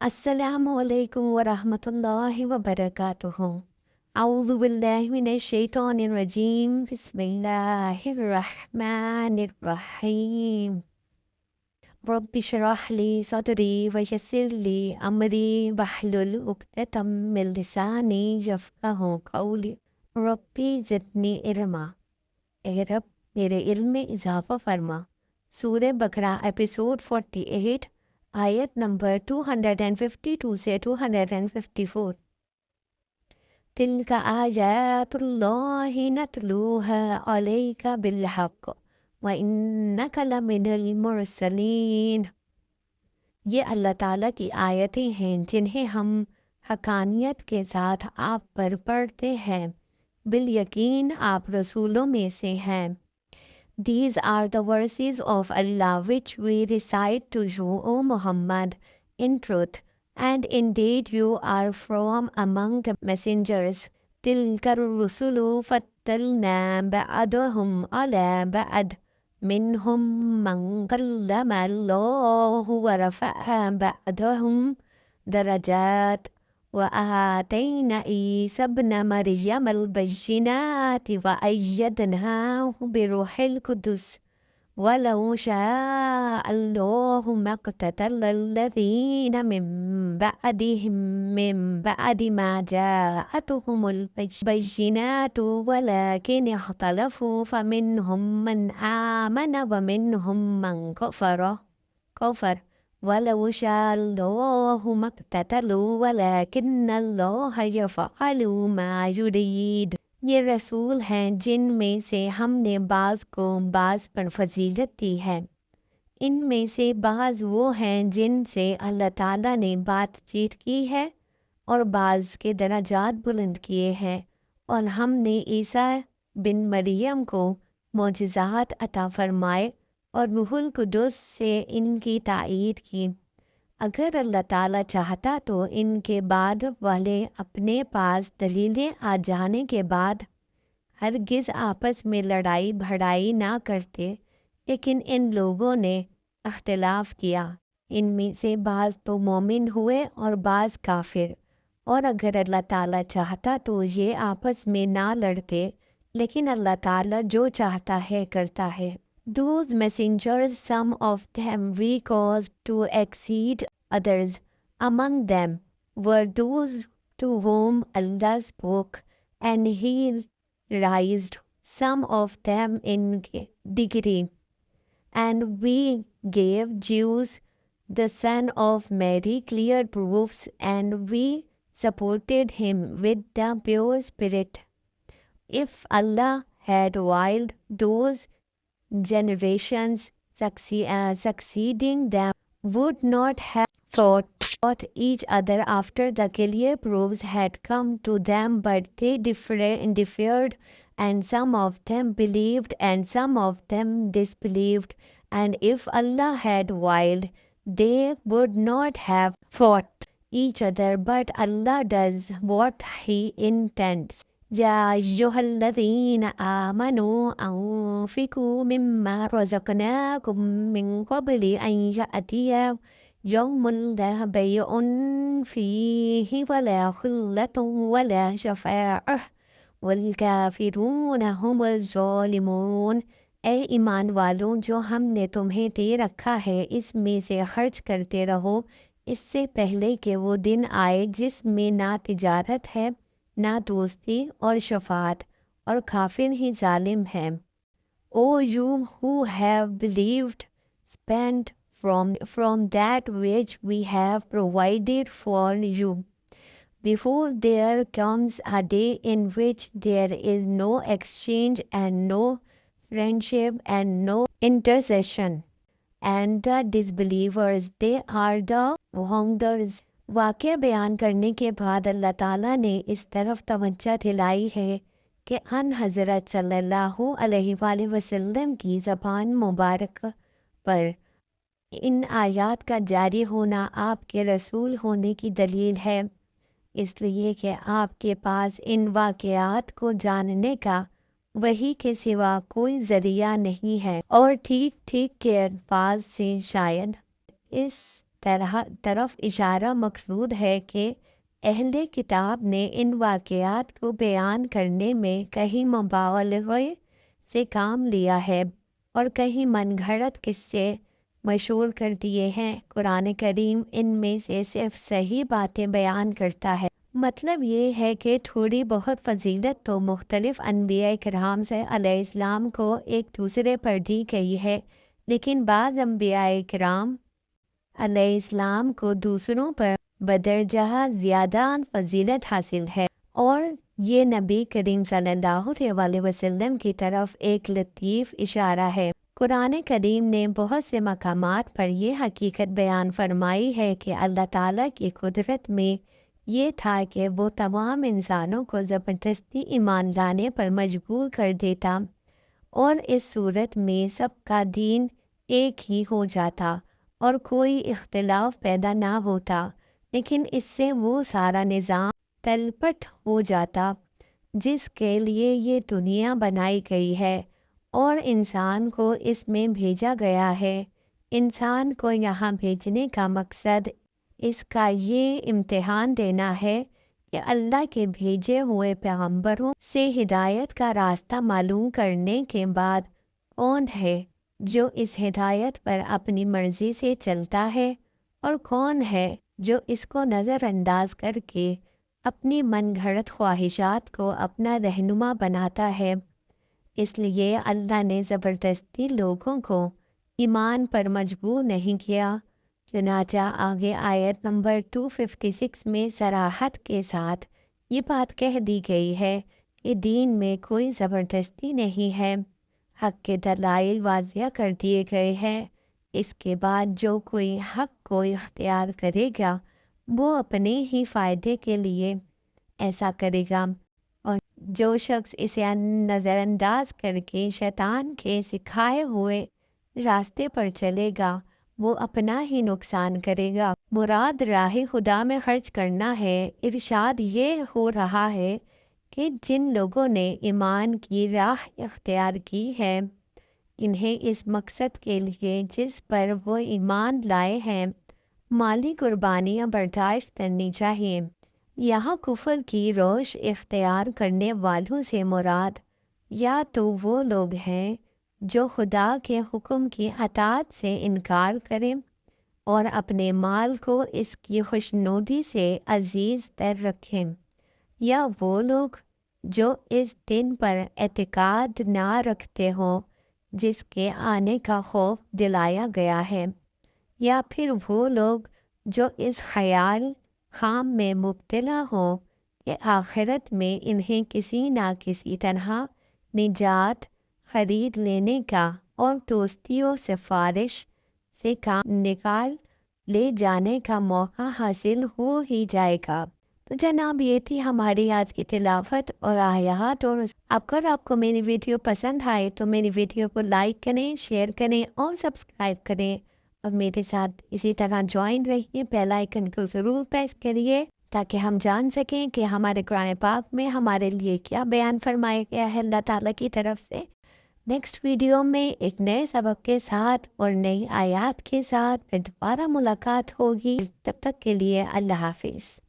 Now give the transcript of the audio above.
السلام علیکم ورحمۃ اللہ وبرکاتہ۔ اعوذ باللہ من الشیطان الرجیم، بسم اللہ الرحمن الرحیم۔ رب اشرح لی صدری ویسر لی امری واحلل عقدۃ من لسانی یفقہوا قولی۔ ربی زدنی علما، اے رب میرے علم میں اضافہ فرما۔ سورہ بقرہ ایپیسوڈ 48، آیت نمبر 252 سے 254۔ تلک آیات اللہ نتلوها علیک بالحق وانک لمن المرسلین۔ یہ اللہ تعالیٰ کی آیتیں ہیں جنہیں ہم حقانیت کے ساتھ آپ پر پڑھتے ہیں، بالیقین آپ رسولوں میں سے ہیں۔ These are the verses of Allah which we recite to you, O Muhammad, in truth, and indeed you are from among the messengers. تِلْكَ الرُّسُلُ فَضَّلْنَا بَعْضَهُمْ عَلَى بَعْضٍ مِّنْهُم مَّن كَلَّمَ اللَّهُ وَرَفَعَ بَعْضَهُمْ دَرَجَاتٍ وَآتَيْنَا عِيسَى ابْنَ مَرْيَمَ الْبَيِّنَاتِ وَأَيَّدْنَاهُ بِرُوحِ الْقُدُسِ وَلَوْ شَاءَ اللَّهُ مَا اقْتَتَلَ الَّذِينَ مِن بَعْدِهِم مِّن بَعْدِ مَا جَاءَتْهُمُ الْبَيِّنَاتُ وَلَٰكِنِ اخْتَلَفُوا فَمِنْهُم مَّنْ آمَنَ وَمِنْهُم مَّن كَفَرَ وَلَوْ شَاءَ اللَّهُ مَا اقْتَتَلُوا وَلَٰكِنَّ اللَّهَ يَفْعَلُ مَا يُرِيدُ۔ یہ رسول ہیں جن میں سے ہم نے بعض کو بعض پر فضیلت دی ہے۔ ان میں سے بعض وہ ہیں جن سے اللہ تعالیٰ نے بات چیت کی ہے اور بعض کے درجات بلند کیے ہیں، اور ہم نے عیسیٰ بن مریم کو معجزات عطا فرمائے اور روح القدس سے ان کی تائید کی۔ اگر اللہ تعالیٰ چاہتا تو ان کے بعد والے اپنے پاس دلیلیں آ جانے کے بعد ہرگز آپس میں لڑائی بھڑائی نہ کرتے، لیکن ان لوگوں نے اختلاف کیا۔ ان میں سے بعض تو مومن ہوئے اور بعض کافر، اور اگر اللہ تعالیٰ چاہتا تو یہ آپس میں نہ لڑتے، لیکن اللہ تعالیٰ جو چاہتا ہے کرتا ہے۔ Those messengers, some of them we caused to exceed others. Among them were those to whom Allah spoke, and He raised some of them in degree. And we gave Jews the son of Mary clear proofs, and we supported him with the pure spirit. If Allah had willed, those generations succeeding them would not have fought each other after the clear proofs had come to them, but they differed, and some of them believed and some of them disbelieved. And if Allah had willed, they would not have fought each other, but Allah does what He intends. يا أيها الذين آمنوا أنفقوا مما رزقناكم من قبل أن يأتي يوم لا بيع فيه ولا خلة ولا شفاعة والكافرون هم الظالمون۔ اے ایمان والوں، جو ہم نے تمہیں دے رکھا ہے اس میں سے خرچ کرتے رہو، اس سے پہلے کہ وہ دن آئے جس میں نہ تجارت ہے نہ دوستی اور شفاعت، اور کافر ہی ظالم ہیں۔ O you who have believed, spend from that which we have provided for you, before there comes a day in which there is no exchange and no friendship and no intercession. And the disbelievers, they are the wrongdoers. واقعہ بیان کرنے کے بعد اللہ تعالیٰ نے اس طرف توجہ دلائی ہے کہ ان حضرت صلی اللہ علیہ وآلہ وسلم کی زبان مبارک پر ان آیات کا جاری ہونا آپ کے رسول ہونے کی دلیل ہے، اس لیے کہ آپ کے پاس ان واقعات کو جاننے کا وحی کے سوا کوئی ذریعہ نہیں ہے، اور ٹھیک ٹھیک کے الفاظ سے شاید اس طرف اشارہ مقصود ہے کہ اہل کتاب نے ان واقعات کو بیان کرنے میں کہیں مبالغے سے کام لیا ہے اور کہیں من گھڑت قصے مشہور کر دیے ہیں۔ قرآن کریم ان میں سے صرف صحیح باتیں بیان کرتا ہے۔ مطلب یہ ہے کہ تھوڑی بہت فضیلت تو مختلف انبیاء کرام سے علیہ السلام کو ایک دوسرے پر دی گئی ہے، لیکن بعض انبیاء کرام علیہ السلام کو دوسروں پر بدرجہ زیادہ فضیلت حاصل ہے، اور یہ نبی کریم صلی اللہ علیہ وسلم کی طرف ایک لطیف اشارہ ہے۔ قرآن کریم نے بہت سے مقامات پر یہ حقیقت بیان فرمائی ہے کہ اللہ تعالیٰ کی قدرت میں یہ تھا کہ وہ تمام انسانوں کو زبردستی ایمان لانے پر مجبور کر دیتا، اور اس صورت میں سب کا دین ایک ہی ہو جاتا اور کوئی اختلاف پیدا نہ ہوتا، لیکن اس سے وہ سارا نظام تلپٹ ہو جاتا جس کے لیے یہ دنیا بنائی گئی ہے اور انسان کو اس میں بھیجا گیا ہے۔ انسان کو یہاں بھیجنے کا مقصد اس کا یہ امتحان دینا ہے کہ اللہ کے بھیجے ہوئے پیغمبروں سے ہدایت کا راستہ معلوم کرنے کے بعد کون ہے جو اس ہدایت پر اپنی مرضی سے چلتا ہے اور کون ہے جو اس کو نظر انداز کر کے اپنی من گھڑت خواہشات کو اپنا رہنما بناتا ہے۔ اس لیے اللہ نے زبردستی لوگوں کو ایمان پر مجبور نہیں کیا، چنانچہ آگے آیت نمبر 256 میں صراحت کے ساتھ یہ بات کہہ دی گئی ہے کہ دین میں کوئی زبردستی نہیں ہے، حق کے دلائل واضح کر دیے گئے ہیں۔ اس کے بعد جو کوئی حق کو اختیار کرے گا وہ اپنے ہی فائدے کے لیے ایسا کرے گا، اور جو شخص اسے نظر انداز کر کے شیطان کے سکھائے ہوئے راستے پر چلے گا وہ اپنا ہی نقصان کرے گا۔ مراد راہ خدا میں خرچ کرنا ہے۔ ارشاد یہ ہو رہا ہے کہ جن لوگوں نے ایمان کی راہ اختیار کی ہے انہیں اس مقصد کے لیے جس پر وہ ایمان لائے ہیں مالی قربانیاں برداشت کرنی چاہیے۔ یہاں کفر کی روش اختیار کرنے والوں سے مراد یا تو وہ لوگ ہیں جو خدا کے حکم کی اطاعت سے انکار کریں اور اپنے مال کو اس کی خوشنودی سے عزیز تر رکھیں، یا وہ لوگ جو اس دن پر اعتقاد نہ رکھتے ہوں جس کے آنے کا خوف دلایا گیا ہے، یا پھر وہ لوگ جو اس خیال خام میں مبتلا ہوں کہ آخرت میں انہیں کسی نہ کسی طرح نجات خرید لینے کا اور دوستی و سفارش سے کام نکال لے جانے کا موقع حاصل ہو ہی جائے گا۔ تو جناب یہ تھی ہماری آج کی تلاوت اور آیات، اور اگر آپ کو میری ویڈیو پسند آئے تو میری ویڈیو کو لائک کریں، شیئر کریں اور سبسکرائب کریں، اور میرے ساتھ اسی طرح جوائن رہیے، بیل آئیکن کو ضرور پریس کریے تاکہ ہم جان سکیں کہ ہمارے قرآن پاک میں ہمارے لیے کیا بیان فرمایا گیا ہے اللہ تعالیٰ کی طرف سے۔ نیکسٹ ویڈیو میں ایک نئے سبق کے ساتھ اور نئی آیات کے ساتھ پھر دوبارہ ملاقات ہوگی۔ تب تک کے لیے اللہ حافظ۔